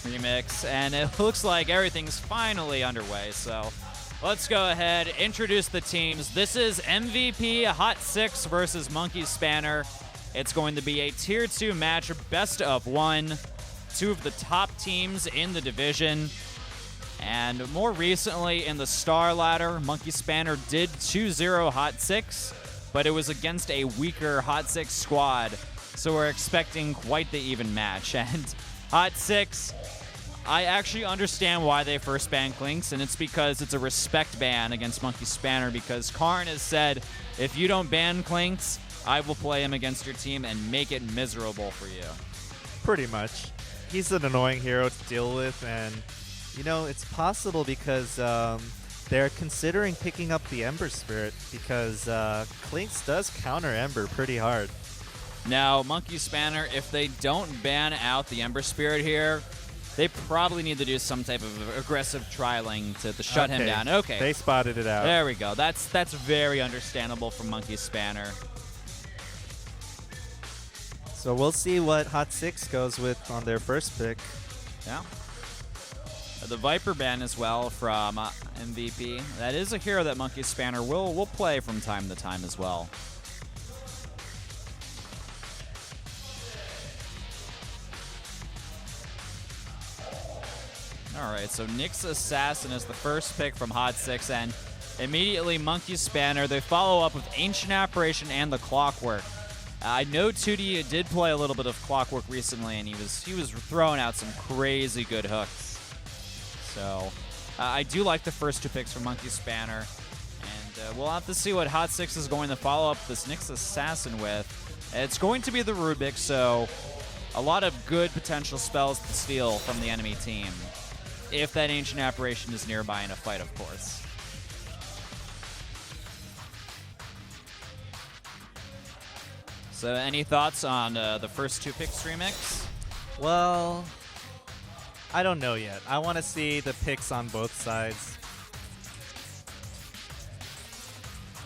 remix, and it looks like everything's finally underway. So let's go ahead, introduce the teams. This is MVP HOTSIX versus Monkey Spanner. It's going to be a Tier 2 match, best of one. Two of the top teams in the division. And more recently in the Star Ladder, Monkey Spanner did 2-0 HOTSIX, but it was against a weaker HOTSIX squad. So we're expecting quite the even match. And HOTSIX, I actually understand why they first banned Clinks, and it's because it's a respect ban against Monkey Spanner, because Karn has said, if you don't ban Clinks, I will play him against your team and make it miserable for you. Pretty much. He's an annoying hero to deal with, and, you know, it's possible because they're considering picking up the Ember Spirit, because Clinks does counter Ember pretty hard. Now, Monkey Spanner, if they don't ban out the Ember Spirit here, they probably need to do some type of aggressive trialing to shut him down. Okay. They spotted it out. There we go. That's very understandable from Monkey Spanner. So we'll see what HOTSIX goes with on their first pick. Yeah. The Viper ban as well from MVP. That is a hero that Monkey Spanner will play from time to time as well. Alright, so Nyx Assassin is the first pick from HOTSIX, and immediately Monkey Spanner, they follow up with Ancient Apparition and the Clockwork. I know 2D did play a little bit of Clockwork recently, and he was throwing out some crazy good hooks. So I do like the first two picks from Monkey Spanner, and we'll have to see what HOTSIX is going to follow up this Nyx Assassin with. It's going to be the Rubik, so a lot of good potential spells to steal from the enemy team, if that Ancient Apparition is nearby in a fight, of course. So any thoughts on the first two picks remix? Well, I don't know yet. I want to see the picks on both sides.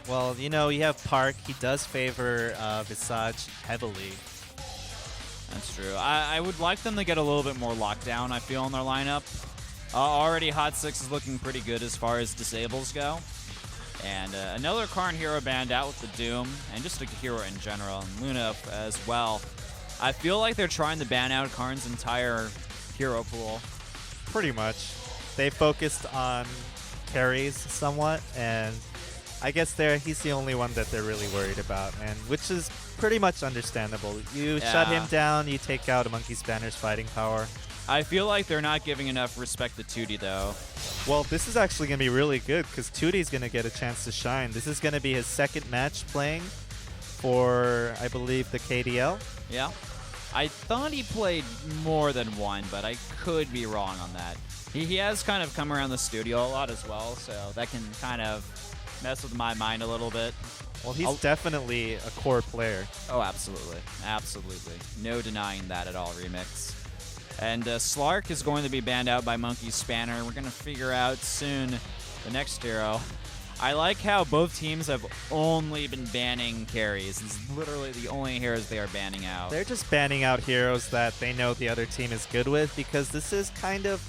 Well, you know, you have Park. He does favor Visage heavily. That's true. I would like them to get a little bit more lockdown, I feel, in their lineup. Already HOTSIX is looking pretty good as far as disables go. And another Karn hero banned out with the Doom, and just a hero in general, and Luna as well. I feel like they're trying to ban out Karn's entire hero pool. Pretty much. They focused on carries somewhat, and I guess he's the only one that they're really worried about, and which is pretty much understandable. You shut him down, you take out a Monkey Spanner's fighting power. I feel like they're not giving enough respect to 2D, though. Well, this is actually going to be really good, because 2D's going to get a chance to shine. This is going to be his second match playing for, I believe, the KDL. Yeah. I thought he played more than one, but I could be wrong on that. He has kind of come around the studio a lot as well, so that can kind of mess with my mind a little bit. Well, he's definitely a core player. Oh, absolutely. Absolutely. No denying that at all, Remix. And Slark is going to be banned out by Monkey Spanner. We're going to figure out soon the next hero. I like how both teams have only been banning carries. This is literally the only heroes they are banning out. They're just banning out heroes that they know the other team is good with, because this is kind of,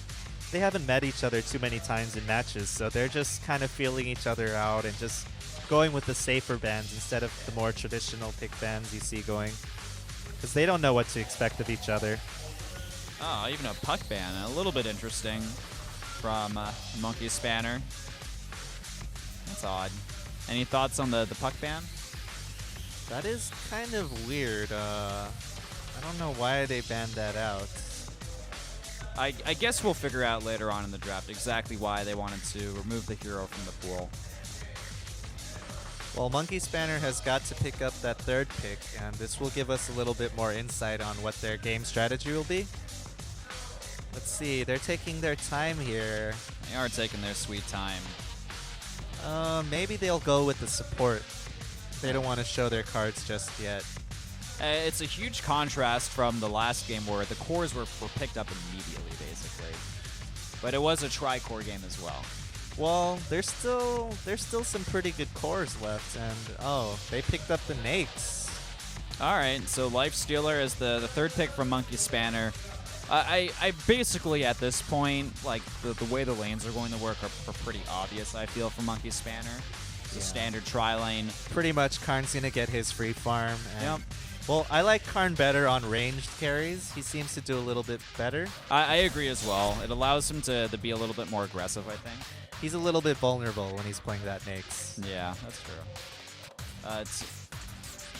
they haven't met each other too many times in matches, so they're just kind of feeling each other out and just going with the safer bans instead of the more traditional pick bans you see going, because they don't know what to expect of each other. Oh, even a puck ban. A little bit interesting from Monkey Spanner. That's odd. Any thoughts on the puck ban? That is kind of weird. I don't know why they banned that out. I guess we'll figure out later on in the draft exactly why they wanted to remove the hero from the pool. Well, Monkey Spanner has got to pick up that third pick, and this will give us a little bit more insight on what their game strategy will be. Let's see, they're taking their time here. They are taking their sweet time. Maybe they'll go with the support. They don't want to show their cards just yet. It's a huge contrast from the last game where the cores were picked up immediately, basically. But it was a tri-core game as well. Well, there's still some pretty good cores left, and oh, they picked up the Nakes. All right, so Life Stealer is the third pick from Monkey Spanner. I basically at this point, like the way the lanes are going to work are pretty obvious. I feel for Monkey Spanner, it's a standard tri-lane. Pretty much Karn's gonna get his free farm. And Yep. Well, I like Karn better on ranged carries. He seems to do a little bit better. I agree as well. It allows him to be a little bit more aggressive, I think. He's a little bit vulnerable when he's playing that Nyx. Yeah, that's true. It's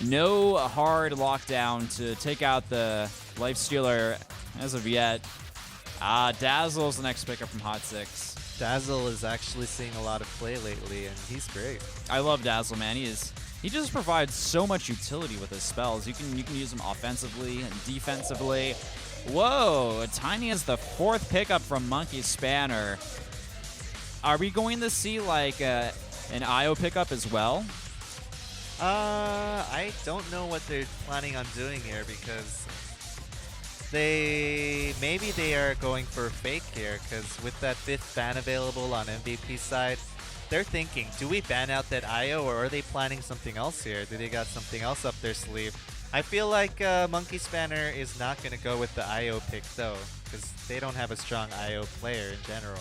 no hard lockdown to take out the Lifestealer as of yet. Dazzle's the next pickup from HOTSIX. Dazzle is actually seeing a lot of play lately, and he's great. I love Dazzle, man. He just provides so much utility with his spells. You can use him offensively and defensively. Whoa, Tiny is the 4th pickup from Monkey Spanner. Are we going to see like an IO pickup as well? I don't know what they're planning on doing here because maybe they are going for fake here because with that 5th ban available on MVP side, they're thinking, do we ban out that IO or are they planning something else here? Do they got something else up their sleeve? I feel like Monkey Spanner is not going to go with the IO pick though because they don't have a strong IO player in general.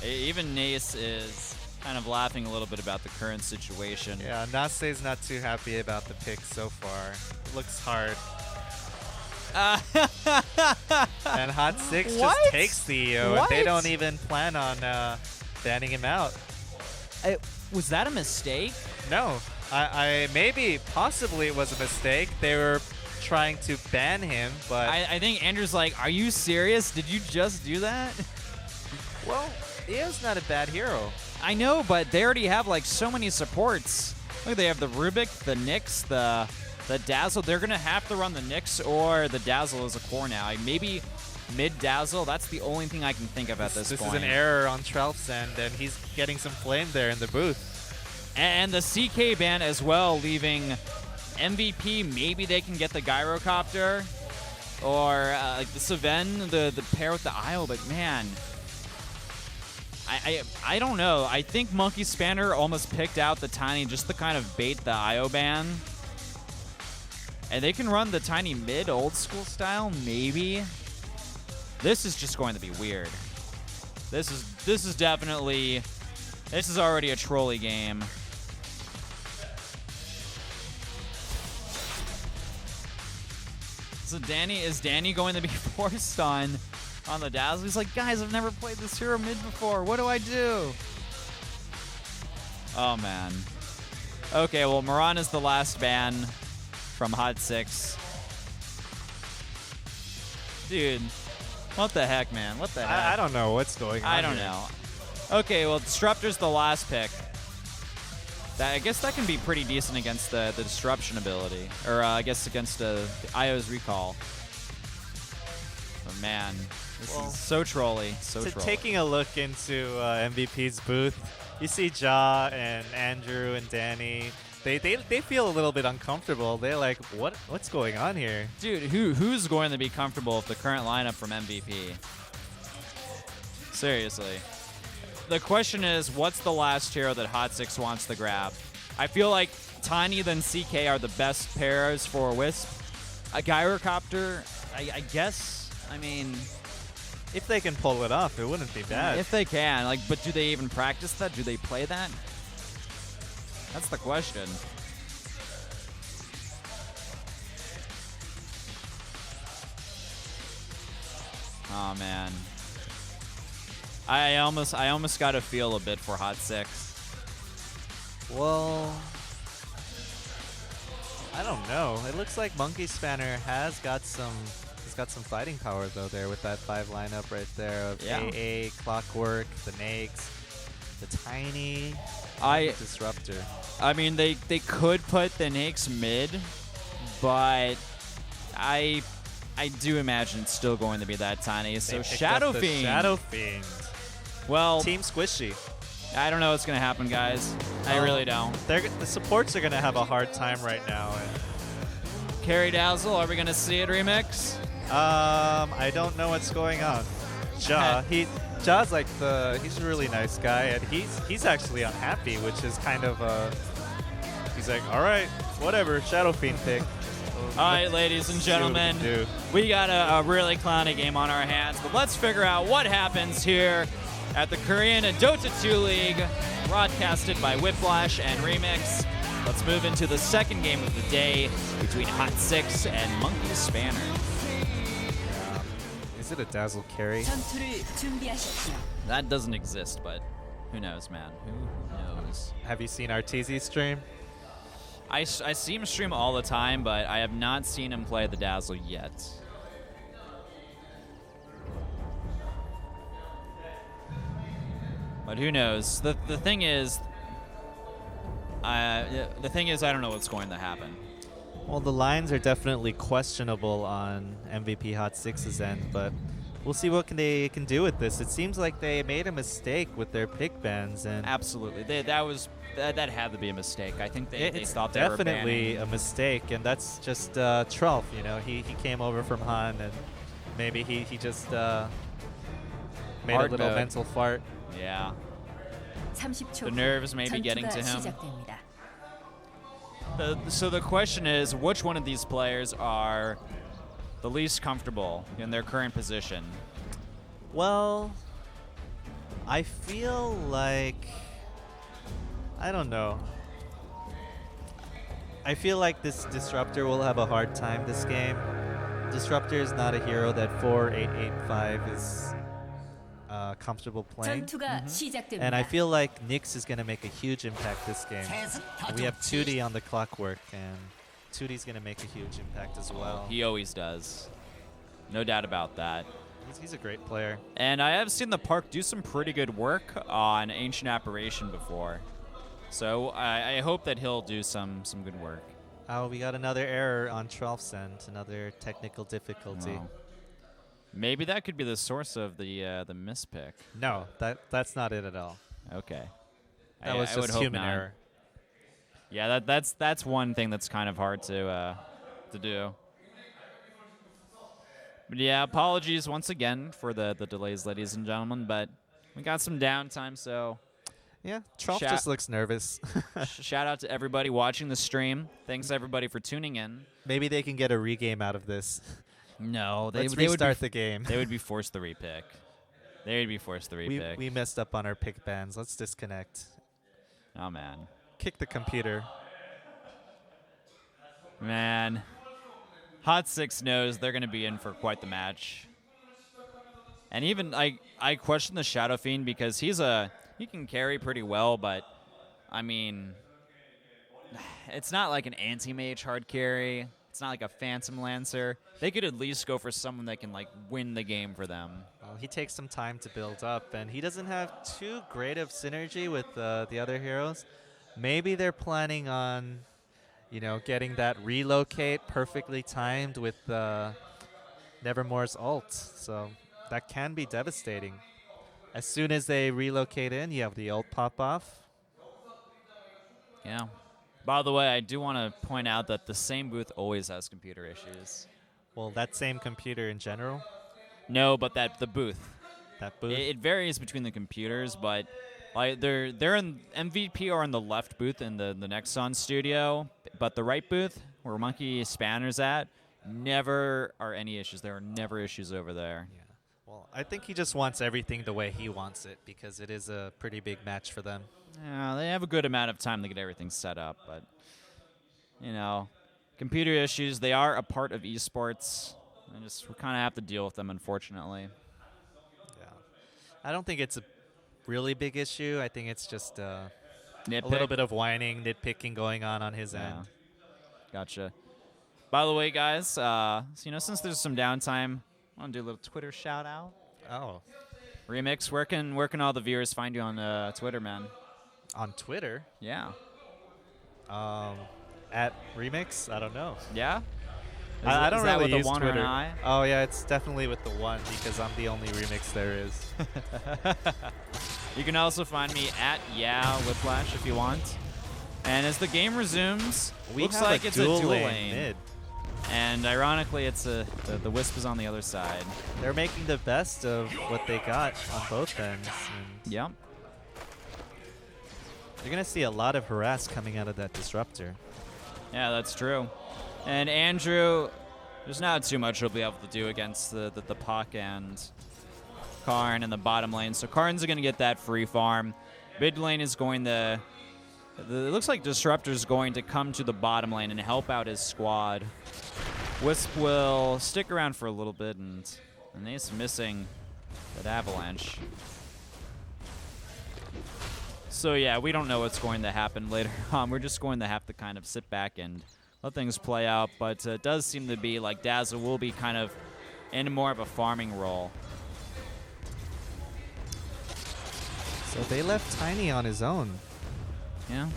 Even Nace is kind of laughing a little bit about the current situation. Yeah, Nase's not too happy about the pick so far. It looks hard. And HOTSIX just takes the EO, and they don't even plan on banning him out. Was that a mistake? No. I maybe, possibly it was a mistake. They were trying to ban him, but... I think Andrew's like, are you serious? Did you just do that? Well, EO's not a bad hero. I know, but they already have like so many supports. Look, they have the Rubik, the Nyx, the Dazzle. They're gonna have to run the Nyx or the Dazzle as a core now. Maybe mid Dazzle. That's the only thing I can think of at this point. This is an error on Trelf's end, and he's getting some flame there in the booth. And the CK ban as well, leaving MVP. Maybe they can get the Gyrocopter or like the Seven, the pair with the IO. But man. I don't know. I think Monkey Spanner almost picked out the Tiny just to kind of bait the IO ban. And they can run the Tiny mid old school style, maybe. This is just going to be weird. This is definitely, this is already a trolley game. So is Danny going to be forced on the Dazzle? He's like, guys, I've never played this hero mid before. What do I do? Oh, man. Okay, well, Moran is the last ban from HOTSIX. Dude, what the heck, man? What the heck? I don't know what's going on. I don't know. Okay, well, Disruptor's the last pick. I guess that can be pretty decent against the Disruption ability. Or I guess against the IO's Recall. But man, this is so trolly. So trolly. Taking a look into MVP's booth, you see Ja and Andrew and Danny. They feel a little bit uncomfortable. They're like, what's going on here? Dude, who's going to be comfortable with the current lineup from MVP? Seriously. The question is, what's the last hero that HOTSIX wants to grab? I feel like Tiny then CK are the best pairs for Wisp. A Gyrocopter, I guess. I mean, if they can pull it off, it wouldn't be bad. If they can, like, but do they even practice that? Do they play that? That's the question. Oh man. I almost got a feel a bit for HOTSIX. Well, I don't know. It looks like Monkey Spanner has got some fighting power though there with that 5 lineup right there of AA, Clockwork, the Nyx, the Tiny, Disruptor. I mean, they could put the Nyx mid, but I do imagine it's still going to be that Tiny. So Shadow Fiend. Shadow Fiend. Well, Team Squishy. I don't know what's going to happen, guys. I really don't. The supports are going to have a hard time right now. Carry Dazzle, are we going to see it remix? I don't know what's going on. Ja's like he's a really nice guy, and he's actually unhappy, which is kind of he's like, all right, whatever, Shadow Fiend pick. All right, ladies and gentlemen, we got a really clowny game on our hands, but let's figure out what happens here at the Korean Dota 2 League, broadcasted by Whiplash and Remix. Let's move into the second game of the day between HOTSIX and Monkey Spanner. Is it a Dazzle carry? That doesn't exist, but who knows, man? Who knows? Have you seen Arteezy stream? I see him stream all the time, but I have not seen him play the Dazzle yet. But who knows? The thing is, I don't know what's going to happen. Well, the lines are definitely questionable on MVP HOTSIX's end, but we'll see what they can do with this. It seems like they made a mistake with their pick bans, and absolutely, that had to be a mistake. I think they thought they were definitely a mistake, and that's just Trulf. You know, he came over from Han, and maybe he just made a little mental fart. Yeah. The nerves may be getting to him. So the question is, which one of these players are the least comfortable in their current position? Well, I feel like, I don't know. I feel like this Disruptor will have a hard time this game. Disruptor is not a hero that 4-8-8-5 is comfortable playing. And I feel like Nyx is going to make a huge impact this game. We have 2D on the clockwork, and 2D's going to make a huge impact as well. He always does. No doubt about that. He's a great player. And I have seen the Park do some pretty good work on Ancient Apparition before. So I hope that he'll do some good work. Oh, we got another error on Trulf's end, another technical difficulty. Oh. Maybe that could be the source of the mispick. No, that's not it at all. Okay. That was just human error. Yeah, that's one thing that's kind of hard to do. But yeah, apologies once again for the delays, ladies and gentlemen. But we got some downtime, so yeah, Trulf just looks nervous. Shout out to everybody watching the stream. Thanks everybody for tuning in. Maybe they can get a regame out of this. No, Let's restart the game. They would be forced to repick. They would be forced to repick. We messed up on our pick bans. Let's disconnect. Oh, man. Kick the computer. Man. HOTSIX knows they're going to be in for quite the match. And even I question the Shadow Fiend because he can carry pretty well, but I mean, it's not like an anti-mage hard carry. It's not like a Phantom Lancer. They could at least go for someone that can win the game for them. Well, he takes some time to build up, and he doesn't have too great of synergy with the other heroes. Maybe they're planning on, getting that relocate perfectly timed with Nevermore's ult. So that can be devastating. As soon as they relocate in, you have the ult pop off. Yeah. By the way, I do want to point out that the same booth always has computer issues. Well, that same computer in general? No, but the booth. That booth? It varies between the computers, but they're in MVP are in the left booth in the Nexon studio, but the right booth where Monkey Spanner's at, never are any issues. There are never issues over there. Yeah. Well, I think he just wants everything the way he wants it because it is a pretty big match for them. Yeah, they have a good amount of time to get everything set up, but, computer issues, they are a part of esports. We kind of have to deal with them, unfortunately. Yeah. I don't think it's a really big issue. I think it's just a Nitpick? little bit of whining, nitpicking going on his end. Gotcha. By the way, guys, since there's some downtime, I want to do a little Twitter shout-out. Oh. Remix, where can all the viewers find you on Twitter, man? On Twitter? Yeah. At Remix? I don't know. Yeah? I don't really use with the one Twitter. or an I? Oh, yeah, it's definitely with the one because I'm the only Remix there is. You can also find me at Whiplash if you want. And as the game resumes, looks like it's a dual lane. Mid. And ironically, it's the Wisp is on the other side. They're making the best of what they got on both ends. Yep. You're going to see a lot of harass coming out of that Disruptor. Yeah, that's true. And Andrew, there's not too much he'll be able to do against the Puck and Karn in the bottom lane. So Karn's going to get that free farm. Mid lane is going to... It looks like Disruptor's going to come to the bottom lane and help out his squad. Wisp will stick around for a little bit, and Ace missing that avalanche. So yeah, we don't know what's going to happen later on. We're just going to have to kind of sit back and let things play out. But it does seem to be like Dazzle will be kind of in more of a farming role. So they left Tiny on his own. Yeah.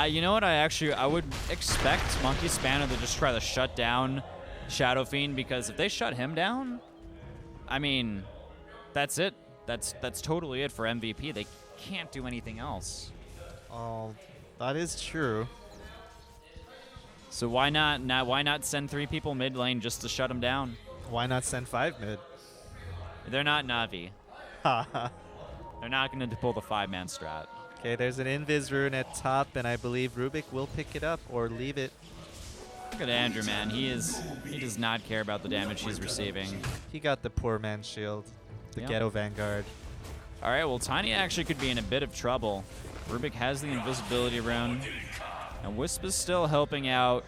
You know what? I would expect Monkey Spanner to just try to shut down Shadow Fiend, because if they shut him down, I mean, that's it. That's totally it for MVP. They can't do anything else. Oh, that is true. So why not send 3 people mid lane just to shut him down? Why not send 5 mid? They're not Na'Vi. They're not going to pull the 5-man strat. Okay, there's an Invis rune at top, and I believe Rubik will pick it up or leave it. Look at Andrew, man. He does not care about the damage he's receiving. He got the poor man's shield, the Ghetto Vanguard. All right, well, Tiny actually could be in a bit of trouble. Rubik has the invisibility rune, and Wisp is still helping out.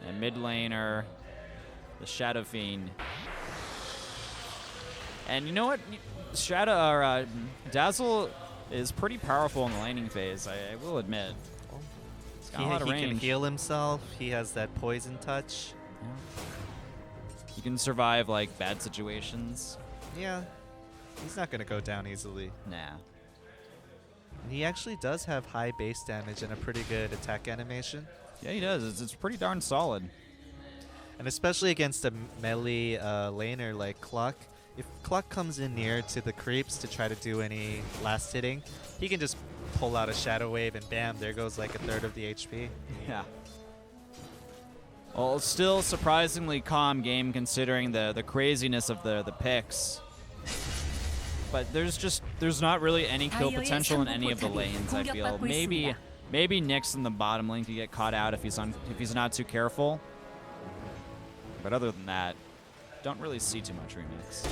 And mid laner, the Shadow Fiend. And you know what? Dazzle is pretty powerful in the laning phase, I will admit. He's got a lot of range. He can heal himself. He has that poison touch. Yeah. He can survive like bad situations. Yeah. He's not going to go down easily. Nah. And he actually does have high base damage and a pretty good attack animation. Yeah, he does. It's pretty darn solid. And especially against a melee laner like Cluck. If Cluck comes in near to the creeps to try to do any last hitting, he can just pull out a Shadow Wave and bam, there goes like a third of the HP. Yeah. Well, still surprisingly calm game considering the craziness of the picks. But there's not really any kill potential in any of the lanes, I feel. Maybe Nyx in the bottom lane could get caught out if he's not too careful. But other than that, don't really see too much remix.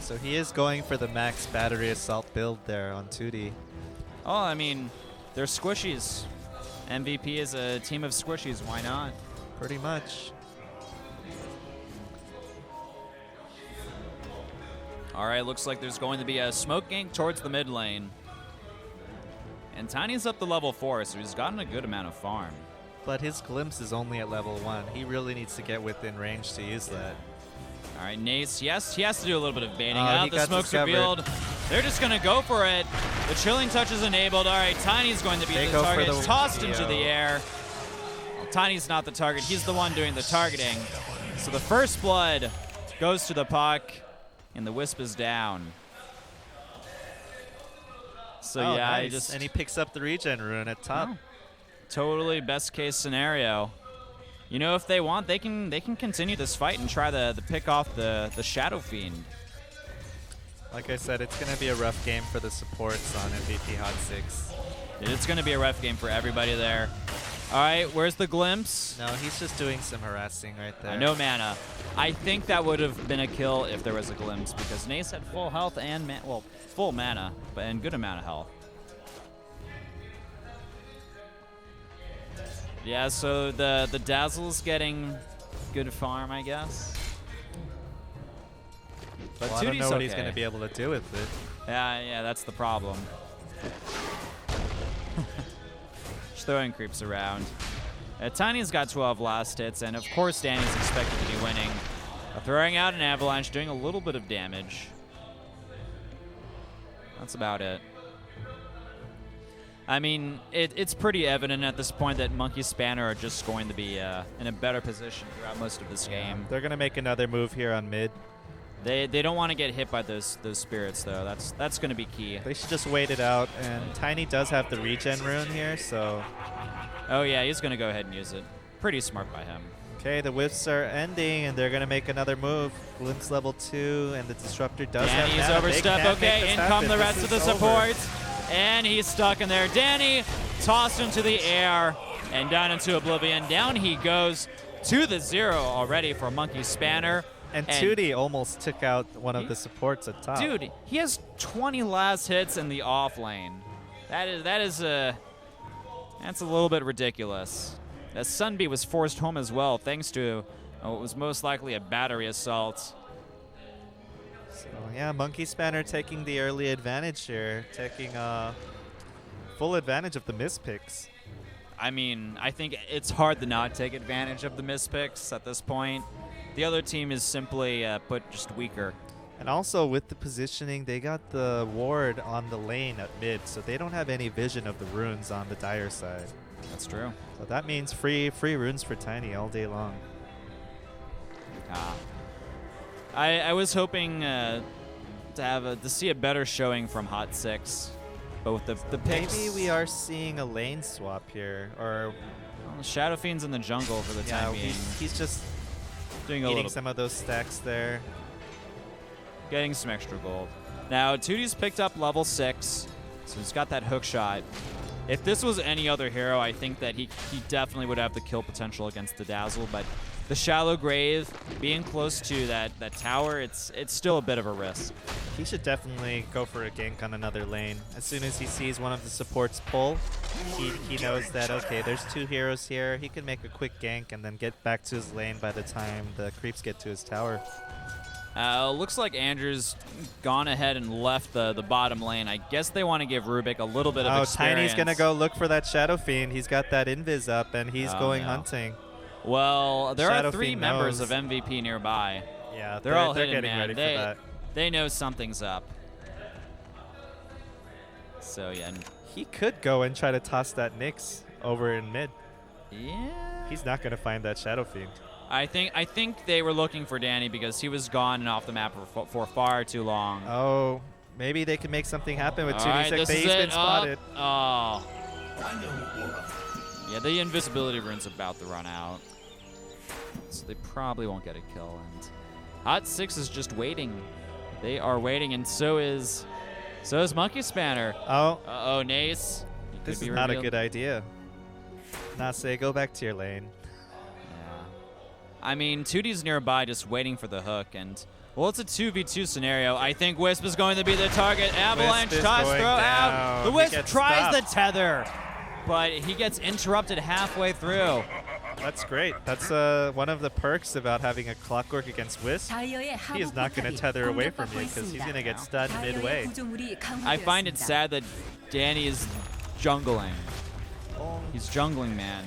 So he is going for the max battery assault build there on 2D. Oh, I mean, they're squishies. MVP is a team of squishies. Why not? Pretty much. All right, looks like there's going to be a smoke gank towards the mid lane. And Tiny's up to level 4, so he's gotten a good amount of farm. But his glimpse is only at level 1. He really needs to get within range to use that. All right, Nace, he has to do a little bit of baiting Oh, out. The smoke's revealed. They're just going to go for it. The chilling touch is enabled. All right, Tiny's going to be the target. Tossed into the air. Well, Tiny's not the target. He's the one doing the targeting. So the first blood goes to the Puck, and the Wisp is down. So yeah, nice. And he picks up the regen rune at top. Oh, totally best case scenario. You know, if they want, they can continue this fight and try to pick off the Shadow Fiend. Like I said, it's going to be a rough game for the supports on MVP HOTSIX. It's going to be a rough game for everybody there. All right, where's the glimpse? No, he's just doing some harassing right there. No mana. I think that would have been a kill if there was a glimpse, because Nace had full health and full mana, and good amount of health. Yeah, so the Dazzle's getting good farm, I guess. But well, I don't know what he's going to be able to do with it. Yeah, that's the problem. Just throwing creeps around. Tiny's got 12 last hits, and of course Danny's expected to be winning. Throwing out an avalanche, doing a little bit of damage. That's about it. I mean, it's pretty evident at this point that Monkey Spanner are just going to be in a better position throughout most of this game. They're going to make another move here on mid. They don't want to get hit by those spirits, though. That's going to be key. They should just wait it out, and Tiny does have the regen rune here, so... Oh, yeah, he's going to go ahead and use it. Pretty smart by him. Okay, the whiffs are ending, and they're going to make another move. Glimpse level 2, and the Disruptor does have Danny's mana. overstep. Okay, in come the rest of the support. And he's stuck in there. Danny tossed into the air. and down into oblivion. Down he goes to the 0 already for Monkey Spanner. And Tootie almost took out one of the supports at top. Dude, he has 20 last hits in the off lane. That's a little bit ridiculous. As Sunbee was forced home as well, thanks to what was most likely a battery assault. So yeah, Monkey Spanner taking the early advantage here, taking full advantage of the mispicks. I mean, I think it's hard to not take advantage of the mispicks at this point. The other team is simply just weaker. And also with the positioning, they got the ward on the lane at mid, so they don't have any vision of the runes on the Dire side. That's true. So that means free runes for Tiny all day long. I was hoping to see a better showing from HOTSIX. But with the picks, maybe we are seeing a lane swap here, or Shadow Fiend's in the jungle for the time being. He's just doing eating some of those stacks there. Getting some extra gold. Now, Tootie's picked up level 6, so he's got that hook shot. If this was any other hero, I think that he definitely would have the kill potential against the Dazzle, but the Shallow Grave, being close to that tower, it's still a bit of a risk. He should definitely go for a gank on another lane. As soon as he sees one of the supports pull, he knows that, okay, there's 2 heroes here. He can make a quick gank and then get back to his lane by the time the creeps get to his tower. Looks like Andrew's gone ahead and left the bottom lane. I guess they want to give Rubik a little bit of experience. Tiny's going to go look for that Shadow Fiend. He's got that invis up, and he's going hunting. Well, there Shadow are 3 Fiend members knows. of MVP nearby. Yeah, they're all hidden, getting man. ready for that. They know something's up. So, yeah. He could go and try to toss that Nyx over in mid. Yeah. He's not going to find that Shadow Fiend. I think they were looking for Danny because he was gone and off the map for far too long. Oh, maybe they can make something happen with 2d6. Right, He's been spotted. Oh. Yeah, the invisibility rune's about to run out. So they probably won't get a kill. And HOTSIX is just waiting. They are waiting, and so is Monkey Spanner. Oh. Uh-oh, Nace. This is not a good idea. Nase, go back to your lane. I mean, 2D's nearby just waiting for the hook, and, well, it's a 2v2 scenario. I think Wisp is going to be the target. Avalanche toss throw out. The Wisp tries the tether, but he gets interrupted halfway through. That's great. That's one of the perks about having a Clockwork against Wisp. He is not going to tether away from you because he's going to get stunned midway. I find it sad that Danny is jungling. He's jungling, man.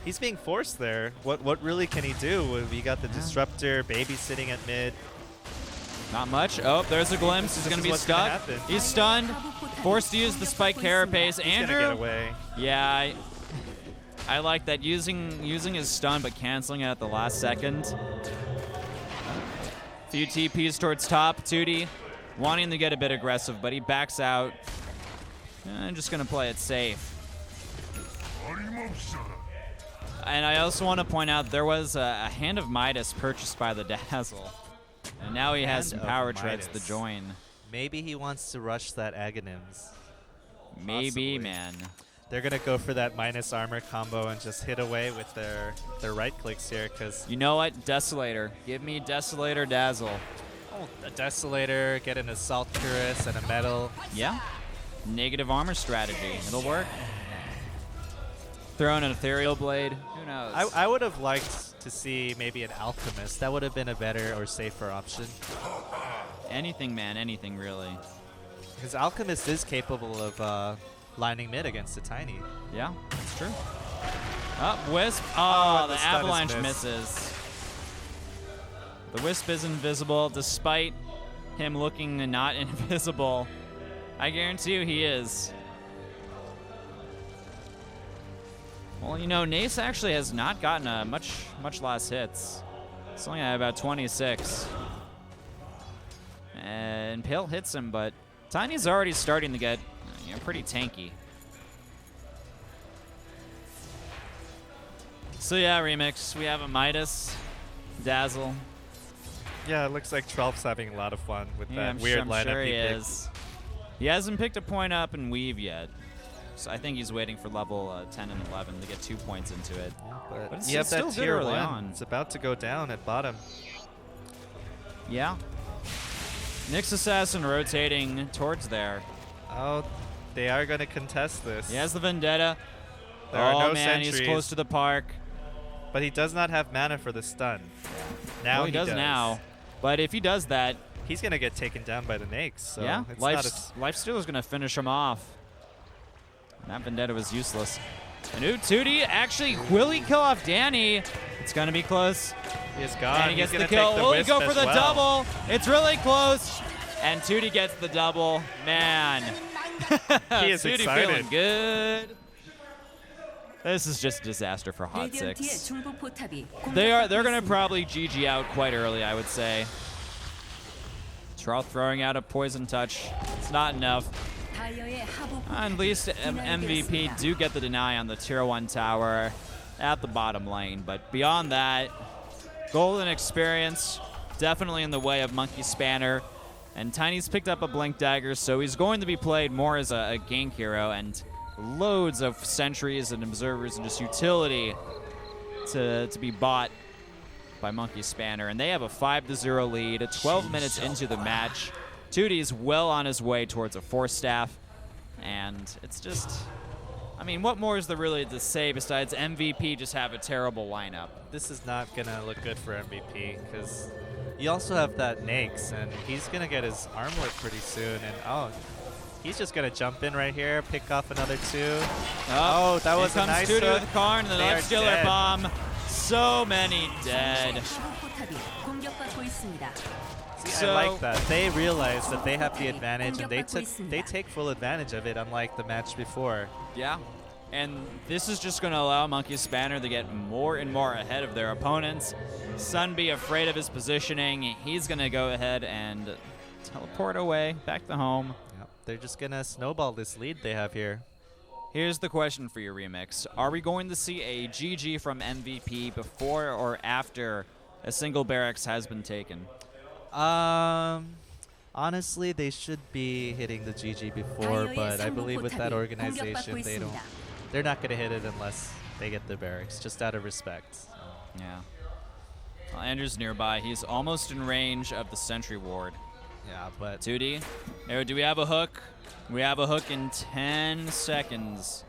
He's being forced there. What really can he do? We got the Disruptor, babysitting at mid. Not much. Oh, there's a glimpse. He's going to be stuck. He's stunned. Forced to use the Spike Carapace. Andrew. He's going to get away. Yeah, I like that. Using his stun but canceling it at the last second. Few TPs towards top. 2D wanting to get a bit aggressive, but he backs out. I'm just going to play it safe. And I also want to point out there was a Hand of Midas purchased by the Dazzle. And now he has some power treads to join. Maybe he wants to rush that Aghanims. Maybe, Possibly. man. They're going to go for that minus armor combo and just hit away with their right clicks here. Cause you know what? Desolator. Give me Desolator Dazzle. Oh, a Desolator, get an Assault Cuirass and a Metal. Yeah. Negative armor strategy. It'll work. Throw in an Ethereal Blade. Who knows? I would have liked to see maybe an Alchemist. That would have been a better or safer option. Anything, man. Anything, really. Because Alchemist is capable of lining mid against a Tiny. Yeah, that's true. Oh, Wisp. Oh, the Avalanche misses. The Wisp is invisible despite him looking not invisible. I guarantee you he is. Well, you know, Nace actually has not gotten much last hits. It's only at about 26. And Pale hits him, but Tiny's already starting to get pretty tanky. So yeah, Remix, we have a Midas, Dazzle. Yeah, it looks like Trolf's having a lot of fun with that weird lineup sure he he picked. is. He hasn't picked a point up in Weave yet. So I think he's waiting for level 10 and 11 to get 2 points into it. But it's you have still that good tier early 1. on. It's about to go down at bottom. Yeah. Nyx Assassin rotating towards there. Oh, they are going to contest this. He has the Vendetta. There are no man, sentries. he's close to the park. But he does not have mana for the stun. Now Well, he does now. But if he does that, he's going to get taken down by the Nyx. So yeah, it's Lifesteal is going to finish him off. And that Vendetta was useless. And Tootie, actually, will he kill off Danny? It's going to be close. He is gone. And he gets He's the gonna kill. take the Will he wisp go for as the well. double? It's really close. And Tootie gets the double. Man. He is Tootie excited. feeling good. This is just a disaster for HOTSIX. They're going to probably GG out quite early, I would say. Trout throwing out a poison touch. It's not enough. At least MVP do get the deny on the tier 1 tower at the bottom lane. But beyond that, golden experience definitely in the way of Monkey Spanner. And Tiny's picked up a Blink Dagger, so he's going to be played more as a gank hero, and loads of sentries and observers and just utility to be bought by Monkey Spanner. And they have a 5-0 lead, 12 minutes into the match. Tootie's well on his way towards a 4-staff, and it's just, I mean, what more is there really to say besides MVP just have a terrible lineup? This is not going to look good for MVP, because you also have that Nyx, and he's going to get his armlet pretty soon, and he's just going to jump in right here, pick off another 2. Oh, that was a nice Tootie hook. with Karn and the They are Lifestealer dead. bomb. So many dead. I like that. They realize that they have the advantage, and they take full advantage of it, unlike the match before. Yeah. And this is just going to allow Monkey Spanner to get more and more ahead of their opponents. Sunbe afraid of his positioning. He's going to go ahead and teleport away back to home. Yep. They're just going to snowball this lead they have here. Here's the question for your remix. Are we going to see a GG from MVP before or after a single barracks has been taken? Honestly, they should be hitting the GG before, but I believe with that organization, they're not going to hit it unless they get the barracks, just out of respect. So. Yeah. Well, Andrew's nearby. He's almost in range of the sentry ward. Yeah, but... Tootie, do we have a hook? We have a hook in 10 seconds.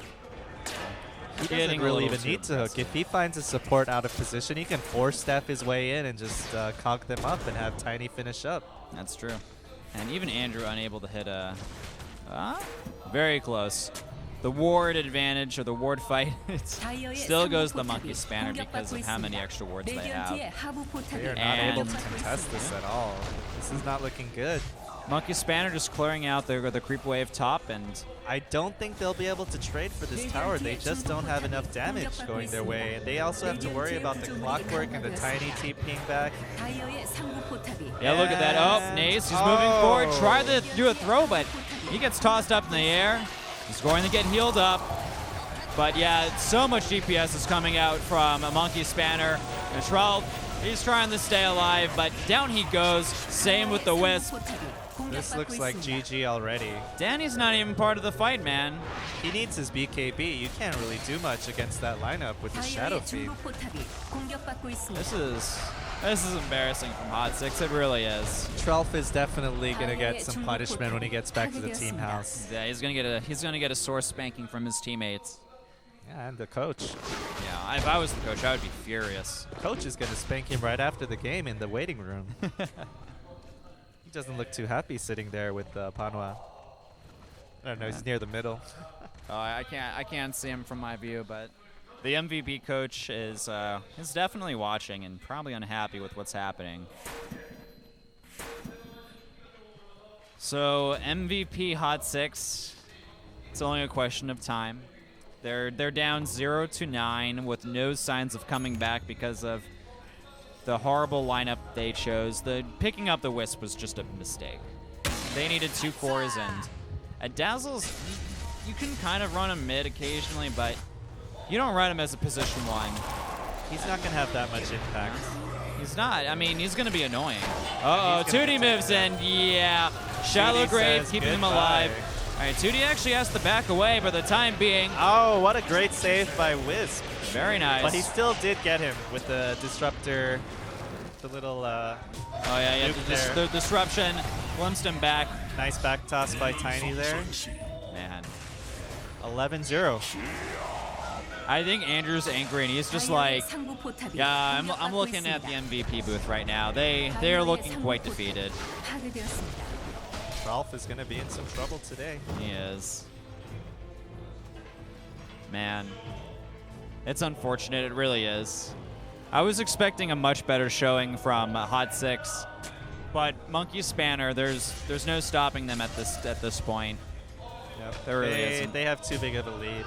He doesn't really even need to hook. If he finds a support out of position, he can 4-staff his way in and just conk them up and have Tiny finish up. That's true. And even Andrew unable to hit a... very close. The ward advantage, or the ward fight, it still goes the Monkey Spanner because of how many extra wards they have. They are not able to contest this at all. This is not looking good. Monkey Spanner just clearing out the creep wave top, and I don't think they'll be able to trade for this tower. They just don't have enough damage going their way. And they also have to worry about the clockwork and the Tiny TPing back. Yeah, look at that. Oh, Nace, he's moving forward. Try to do a throw, but he gets tossed up in the air. He's going to get healed up. But yeah, so much DPS is coming out from a Monkey Spanner. And Trell, he's trying to stay alive, but down he goes. Same with the Wisp. This looks like GG already. Danny's not even part of the fight, man. He needs his BKB. You can't really do much against that lineup with the Shadow Fiend. This is embarrassing from HOTSIX. It really is. Trelf is definitely gonna get some punishment when he gets back to the team house. Yeah, he's gonna get a sore spanking from his teammates. Yeah, and the coach. Yeah, if I was the coach, I would be furious. The coach is gonna spank him right after the game in the waiting room. He doesn't look too happy sitting there with Panwa. I don't know, he's near the middle. Oh, I can't see him from my view, but the MVP coach is definitely watching and probably unhappy with what's happening. So MVP HOTSIX, it's only a question of time. They're down 0-9 with no signs of coming back because of the horrible lineup they chose. The picking up the Wisp was just a mistake. They needed 2 cores, and at Dazzle's, you can kind of run him mid occasionally, but you don't run him as a position 1. He's not going to have that much impact. He's not. I mean, he's going to be annoying. Uh-oh, Tootie moves in. Yeah. Shallow Grave keeping him alive. All right, 2D actually has to back away for the time being. Oh, what a great save by Wisp. Very nice. But he still did get him with the disruptor, the little oh yeah, the disruption glimpsed him back. Nice back toss by Tiny there. Man. 11-0. I think Andrew's angry, and he's just like, yeah, I'm looking at the MVP booth right now. They're looking quite defeated. Ralph is going to be in some trouble today. He is. Man. It's unfortunate, it really is. I was expecting a much better showing from HOTSIX, but Monkey Spanner, there's no stopping them at this point. Yep. There really isn't. They have too big of a lead.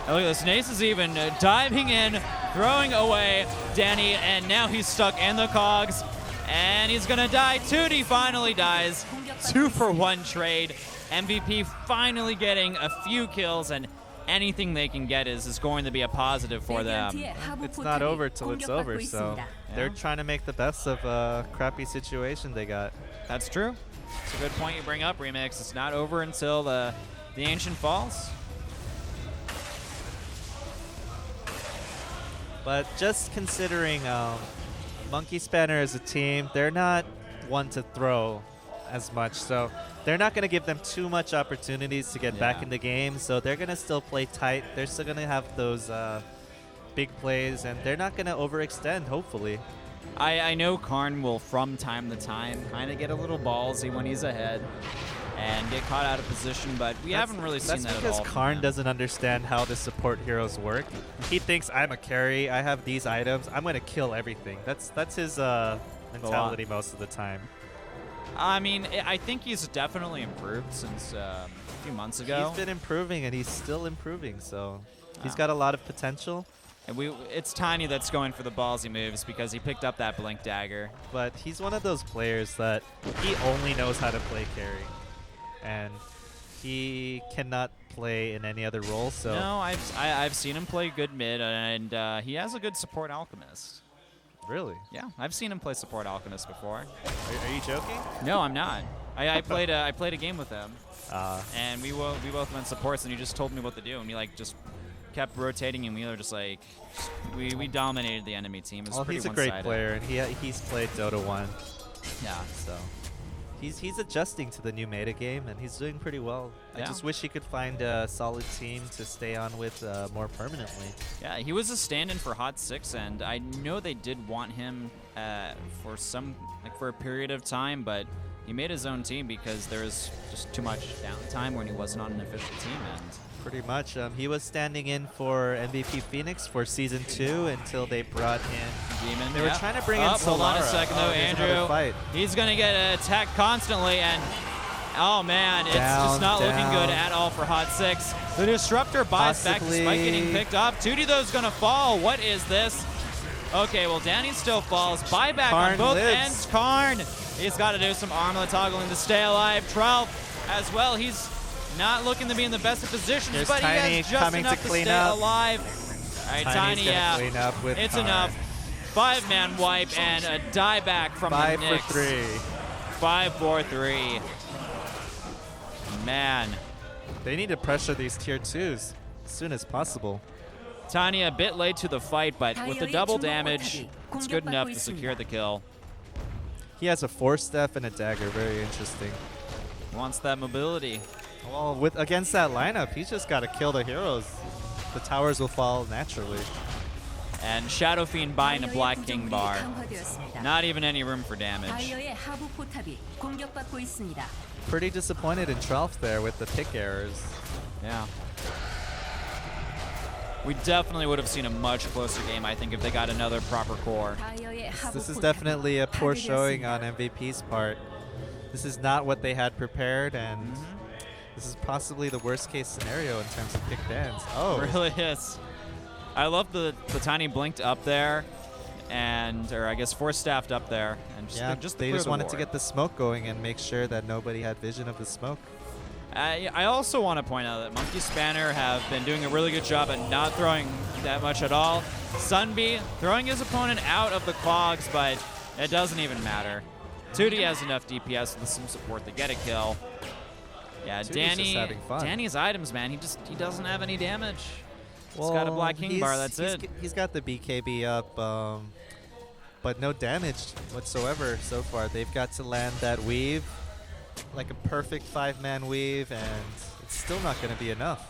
And look at this, Nace is even diving in, throwing away Danny, and now he's stuck in the cogs, and he's gonna die. 2D finally dies. 2-for-1 trade. MVP finally getting a few kills, and anything they can get is going to be a positive for them. It's not over till it's over, so they're trying to make the best of a crappy situation they got. That's true. It's a good point you bring up, Remix. It's not over until the Ancient falls. But just considering Monkey Spanner as a team, they're not one to throw as much, so they're not going to give them too much opportunities to get back in the game, so they're going to still play tight. They're still going to have those big plays, and they're not going to overextend, hopefully. I know Karn will, from time to time, kind of get a little ballsy when he's ahead and get caught out of position, but we haven't really seen that at all. That's because Karn doesn't understand how the support heroes work. He thinks, I'm a carry, I have these items, I'm going to kill everything. That's his mentality most of the time. I mean, I think he's definitely improved since a few months ago. He's been improving, and he's still improving, so he's got a lot of potential. And it's Tiny that's going for the ballsy moves because he picked up that Blink Dagger. But he's one of those players that he only knows how to play carry, and he cannot play in any other role. So no, I've seen him play good mid, and he has a good support Alchemist. Really? Yeah, I've seen him play support Alchemist before. Are you joking? No, I'm not. I played a game with him, and we both went supports, and he just told me what to do, and he just kept rotating, and we were just like, we dominated the enemy team. It was pretty he's a one-sided. great player, and he's played DOTA2. Yeah. So he's adjusting to the new meta game, and he's doing pretty well. Yeah. I just wish he could find a solid team to stay on with more permanently. Yeah, he was a stand-in for HOTSIX, and I know they did want him for a period of time, but he made his own team because there was just too much downtime when he wasn't on an official team. And pretty much, he was standing in for MVP Phoenix for Season 2 until they brought in Demon. They were trying to bring in Solara. Hold on a second, though, Andrew. He's going to get attacked constantly, and oh man, it's just not looking good at all for HOTSIX. The Disruptor buys back despite getting picked up. 2D though is going to fall. What is this? Okay, well, Danny still falls. Buyback on both ends. Karn, he's got to do some armlet toggling to stay alive. Trelf as well. He's not looking to be in the best of positions, but he has just enough to stay alive. All right, Tiny, it's enough. 5-man wipe and a dieback from the Knicks. 5 for 3. 5 for 3. Man. They need to pressure these tier 2s as soon as possible. Tiny a bit late to the fight, but with the double damage, it's good enough to secure the kill. He has a Force Staff and a Dagger. Very interesting. Wants that mobility. Well, against that lineup, he's just got to kill the heroes. The towers will fall naturally. And Shadow Fiend buying a Black King bar. Not even any room for damage. Pretty disappointed in Trelf there with the pick errors. Yeah. We definitely would have seen a much closer game, I think, if they got another proper core. This is definitely a poor showing on MVP's part. This is not what they had prepared, and this is possibly the worst case scenario in terms of pick bans. Oh, it really is. I love the Tiny blinked up there, or I guess Force Staffed up there, and they just wanted to get the smoke going and make sure that nobody had vision of the smoke. I also want to point out that Monkey Spanner have been doing a really good job at not throwing that much at all. Sunbee throwing his opponent out of the clogs, but it doesn't even matter. 2D has enough DPS with some support to get a kill. Yeah, 2D's just Danny. having fun. Danny's items, man. He doesn't have any damage. He's got a Black King bar. That's it. He's got the BKB up, but no damage whatsoever so far. They've got to land that weave, like a perfect 5-man weave, and it's still not going to be enough.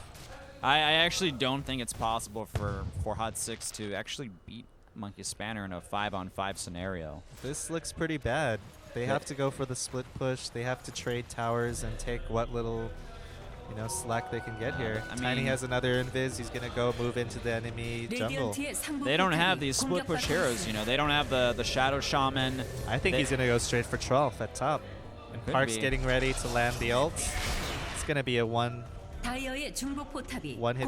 I actually don't think it's possible for HOTSIX to actually beat Monkey Spanner in a 5-on-5 scenario. This looks pretty bad. They have to go for the split push. They have to trade towers and take what little, slack they can get here. Tiny has another invis. He's gonna go move into the enemy jungle. They don't have these split push heroes. They don't have the Shadow Shaman. I think he's gonna go straight for Trollf at top. And Park's getting ready to land the ult. It's gonna be a one-hit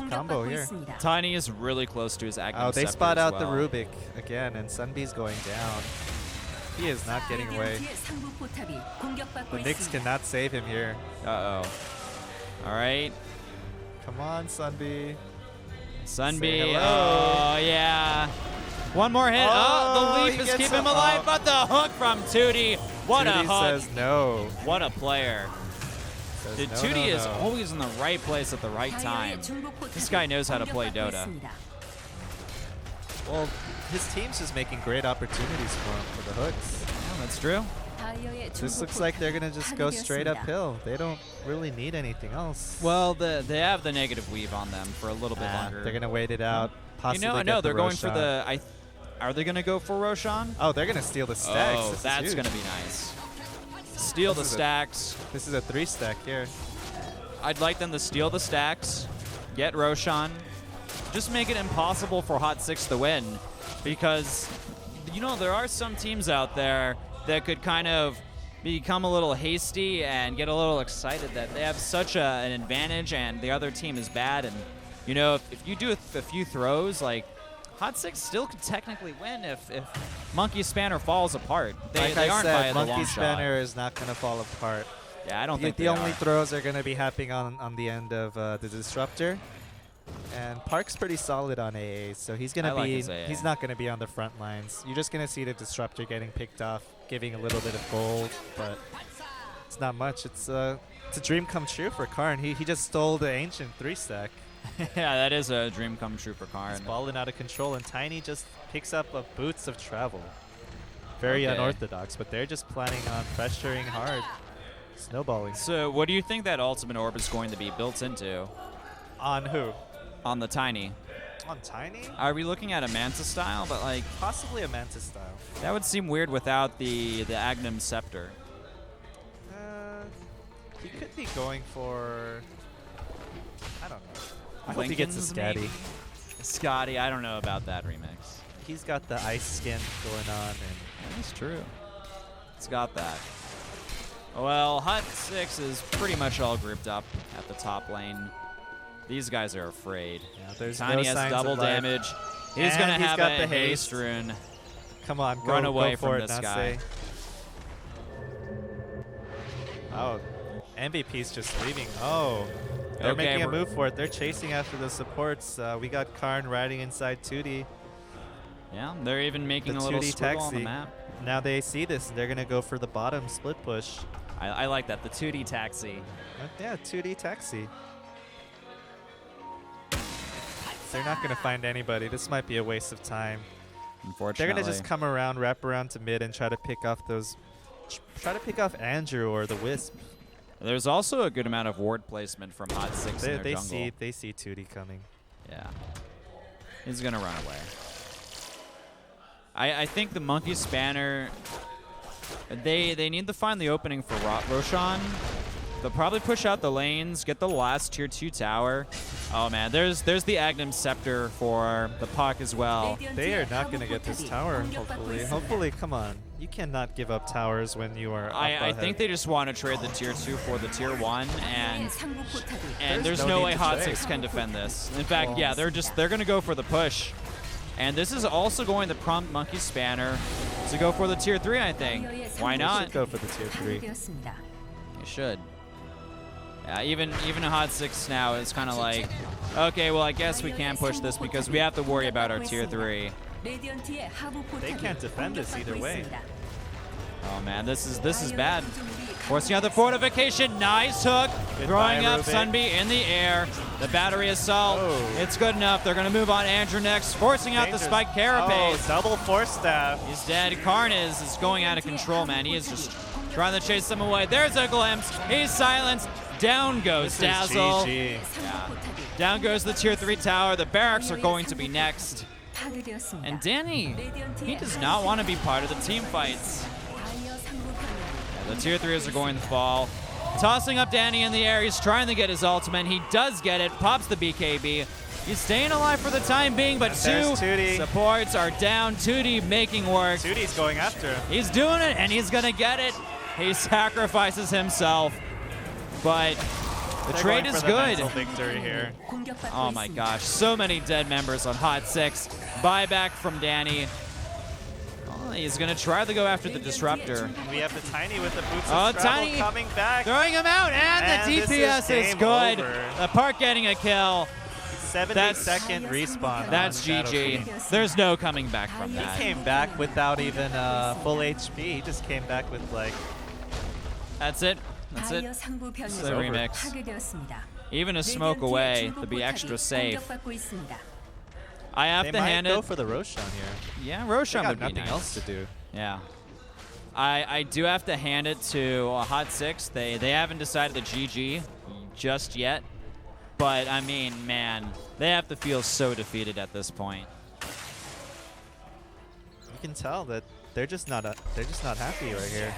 combo here. Tiny is really close to his Agnum Oh, they Scepter spot as out the well. Rubik again, and Sunbee's going down. He is not getting away. The Nyx cannot save him here. Uh-oh. All right. Come on, Sunbee. Sunbee. Oh, yeah. One more hit. Oh, the leap is keeping him alive, but the hook from 2D. What 2D a hook. says no. What a player. Says Dude, no, 2D is no. always in the right place at the right time. This guy knows how to play Dota. Well, his team's just making great opportunities for him for the hooks. Yeah, that's true. This looks like they're going to just go straight uphill. They don't really need anything else. Well, they have the negative weave on them for a little bit longer. They're going to wait it out. Possibly No, get they're the going for Roshan. the... Are they going to go for Roshan? Oh, they're going to steal the stacks. Oh, that's going to be nice. Steal the stacks. This is a 3-stack here. I'd like them to steal the stacks, get Roshan, just make it impossible for HOTSIX to win, because there are some teams out there that could kind of become a little hasty and get a little excited that they have such an advantage and the other team is bad, and if you do a few throws, like HOTSIX still could technically win if Monkey Spanner falls apart. They aren't by the long Monkey shot. Spanner is not going to fall apart. Yeah, I don't think the only throws are going to be happening on the end of the Disruptor. And Park's pretty solid on AA, so he's going to be he's not going to be on the front lines. You're just going to see the Disruptor getting picked off, giving a little bit of gold, but it's not much. It's a dream come true for Karn. He just stole the Ancient 3-stack. Yeah, that is a dream come true for Karn. He's balling out of control, and Tiny just picks up a Boots of Travel. Very unorthodox, but they're just planning on pressuring hard. Snowballing. So what do you think that ultimate orb is going to be built into? On who? On the Tiny. On Tiny? Are we looking at a Manta style? But like possibly a Manta style. That would seem weird without the Agnum Scepter. He could be going for... I don't know. I hope he Lincoln's gets a Scatty. maybe? Scotty, I don't know about that remix. He's got the ice skin going on. And that's true. It's got that. Well, HOTSIX is pretty much all grouped up at the top lane. These guys are afraid. Yeah, there's Tiny no has signs double of life. damage. He's going to have got a the haste rune. Come on, run away go from for this it, guy. Oh, MVP's just leaving. Oh, they're making a move for it. They're chasing after the supports. We got Karn riding inside 2D. Yeah, they're even making a little squiggle on the map. Now they see this, and they're going to go for the bottom split push. I like that, the 2D taxi. Yeah, 2D taxi. They're not going to find anybody. This might be a waste of time. Unfortunately. They're going to just come around, wrap around to mid, and try to pick off those... Try to pick off Andrew or the Wisp. There's also a good amount of ward placement from HOTSIX in their jungle. They see 2D coming. Yeah. He's going to run away. I think the Monkey Spanner, they need to find the opening for Roshan. They'll probably push out the lanes, get the last tier 2 tower. Oh man, there's the Agnum Scepter for the Puck as well. They are not going to get this tower, hopefully. Hopefully, come on. You cannot give up towers when you are up I think they just want to trade the tier 2 for the tier 1, and there's no way HOTSIX can defend this. In fact, yeah, they're going to go for the push. And this is also going to prompt Monkey Spanner to go for the tier 3, I think. Why not? Go for the tier 3. You should. Yeah, even a HOTSIX now is kind of like, okay, well, I guess we can't push this because we have to worry about our tier 3. They can't defend this either way. Oh man, this is bad. Forcing out the fortification, nice hook. Throwing up Rubik. Sunby in the air. The battery assault. Oh. It's good enough. They're going to move on Andrew next, forcing out the Dangerous. spike carapace. Oh, double force staff. He's dead. Karniz is going out of control, man. He is just trying to chase them away. There's a glimpse. He's silenced. Down goes This is Dazzle. GG. Yeah. Down goes the tier 3 tower. The barracks are going to be next. And Danny, he does not want to be part of the team fights. Yeah, the tier 3s are going to fall. Tossing up Danny in the air. He's trying to get his ultimate. He does get it. Pops the BKB. He's staying alive for the time being, but There's two Tootie. supports are down. Tootie making work. Tootie's going after him. He's doing it, and he's going to get it. He sacrifices himself, but the They're trade going is for the good. mental victory here. Oh my gosh, so many dead members on HOTSIX. Buyback from Danny. Oh, he's going to try to go after the Disruptor. We have the Tiny with the boots Oh, of travel Tiny coming back. throwing him out, and And the this DPS is is game good. over. The Park getting a kill. 70-second respawn. That's on Shadow GG. King. There's no coming back from He that. came back without even full HP. He just came back with like. That's it. That's it. It's the remix. Even a smoke away to be extra safe. I have They to might hand go it. for the Roshan here. Yeah, They Roshan got would be nothing nice. else to do. Yeah. I do have to hand it to HOTSIX. They haven't decided the GG just yet. But I mean, man, they have to feel so defeated at this point. You can tell that they're just not happy right here.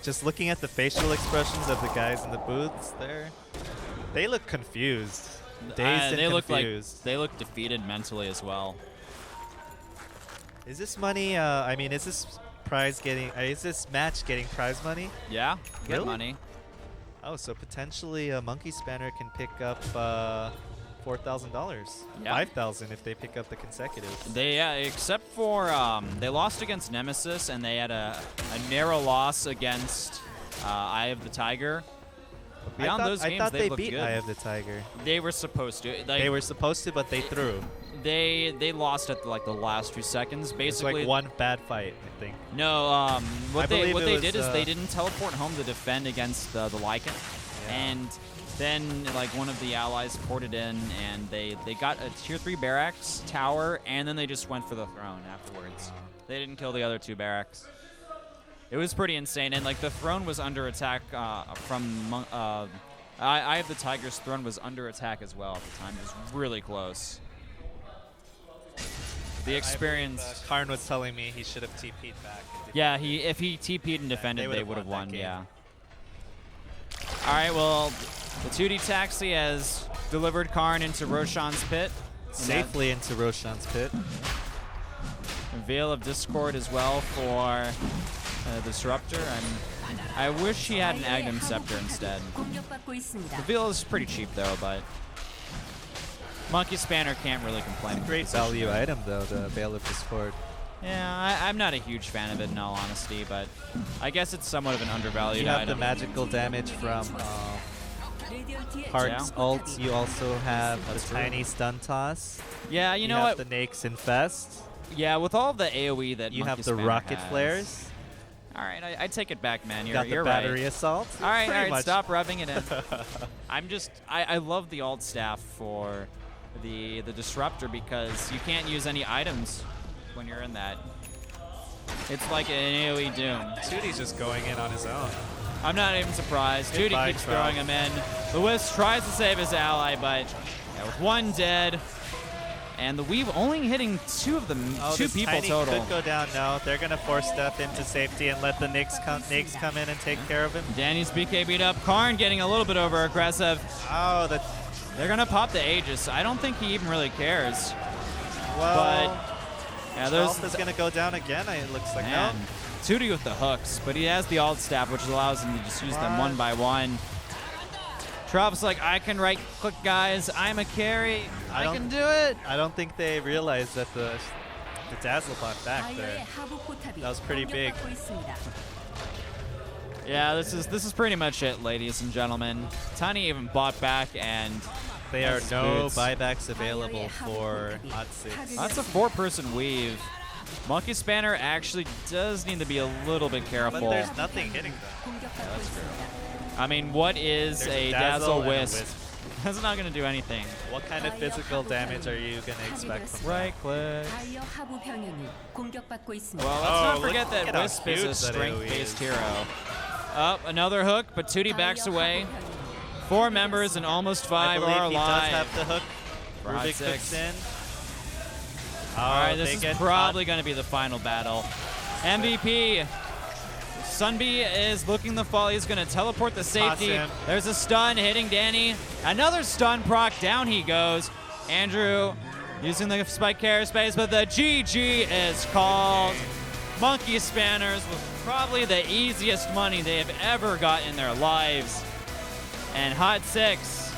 Just looking at the facial expressions of the guys in the booths, they look confused, dazed They and look like confused. they look defeated mentally as well. Is this money? I mean, is this prize getting? Is this match getting prize money? Yeah, get Really? money. Oh, so potentially a Monkey Spanner can pick up $4,000, Yeah. $5,000 if they pick up the consecutives. They except for they lost against Nemesis, and they had a narrow loss against Eye of the Tiger. But beyond those games, I thought they they looked beat good. Eye of the Tiger. They were supposed to. Like, They were supposed to, but they threw. They lost at like the last 2 seconds. It's Basically, like one bad fight, I think. no. What they believe it did was, is they didn't teleport home to defend against the Lycan, Yeah. and then like one of the allies ported in, and they got a tier 3 barracks tower, and then they just went for the throne afterwards. They didn't kill the other 2 barracks. It was pretty insane, and like the throne was under attack from Eye of the Tiger's throne was under attack as well at the time. It was really close. The experience. Karn was telling me he should have TP'd back. Yeah, if he TP'd and defended, they they would've would have won won. that game. Yeah. All right. Well, the 2D taxi has delivered Karn into Roshan's pit. Safely into Roshan's pit. Veil of Discord as well for Disruptor, and I wish he had an Agnum Scepter instead. The Veil is pretty cheap though, but Monkey Spanner can't really complain. with Great the position. value item though, the Veil of Discord. Yeah, I'm not a huge fan of it in all honesty, but I guess it's somewhat of an undervalued You have item. the magical damage from Heart's ult. You also have That's the true. tiny stun toss. Yeah, you know have what? the Nake's Infest. Yeah, with all the AoE that You Monkey have the Spanner rocket has. flares. All right, I take it back, man. You You're, got the you're battery right. assault. All right, Pretty much. stop rubbing it in. I love the alt staff for the Disruptor because you can't use any items when you're in that. It's like an AoE Doom. Tootie's just going in on his own. I'm not even surprised. Judy Goodbye, keeps Trout. throwing him in. Lewis tries to save his ally, but yeah, with 1 dead. And the Weave only hitting 2 of them, Oh, 2 this people Tiny total. could go down. No, they're going to force step into safety and let the Nakes come in and take care of him. Danny's BK beat up. Karn getting a little bit over aggressive. Oh, They're going to pop the Aegis. I don't think he even really cares. well, Yeah, Health is going to go down again, it looks like. Man, No. Tootie with the hooks, but he has the alt staff, which allows him to just use them What? one by one. Trav's like, I can right click, guys. I'm a carry. I don't- can do it. I don't think they realized that the Dazzle bought back there. That was pretty big. Yeah, this is pretty much it, ladies and gentlemen. Tiny even bought back, and There are That's no boots. buybacks available for HOTSIX. that's a 4-person weave. Monkey Spanner actually does need to be a little bit careful. But there's nothing hitting them. Yeah, that's true. I mean, what is There's a Dazzle and a Wisp? That's not going to do anything. What kind of physical damage are you going to expect from Right click. Well, let's Oh, not forget look that at how Wisp is a huge that strength-based AoE is. hero. Up, another hook, but Tootie backs away. 4 members and almost 5 I believe are he does alive. have the hook. For Rubik HOTSIX. hooks in. All right, this they is get probably going to be the final battle. MVP. Sunbee is looking the fall. He's going to teleport the safety. him. There's a stun hitting Danny. Another stun proc. Down he goes. Andrew using the spike carrier space, but the GG is called. Monkey Spanners was probably the easiest money they have ever got in their lives. And HOTSIX.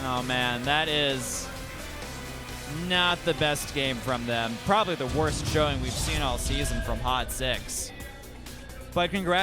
Oh man, that is not the best game from them. Probably the worst showing we've seen all season from HOTSIX. But congrats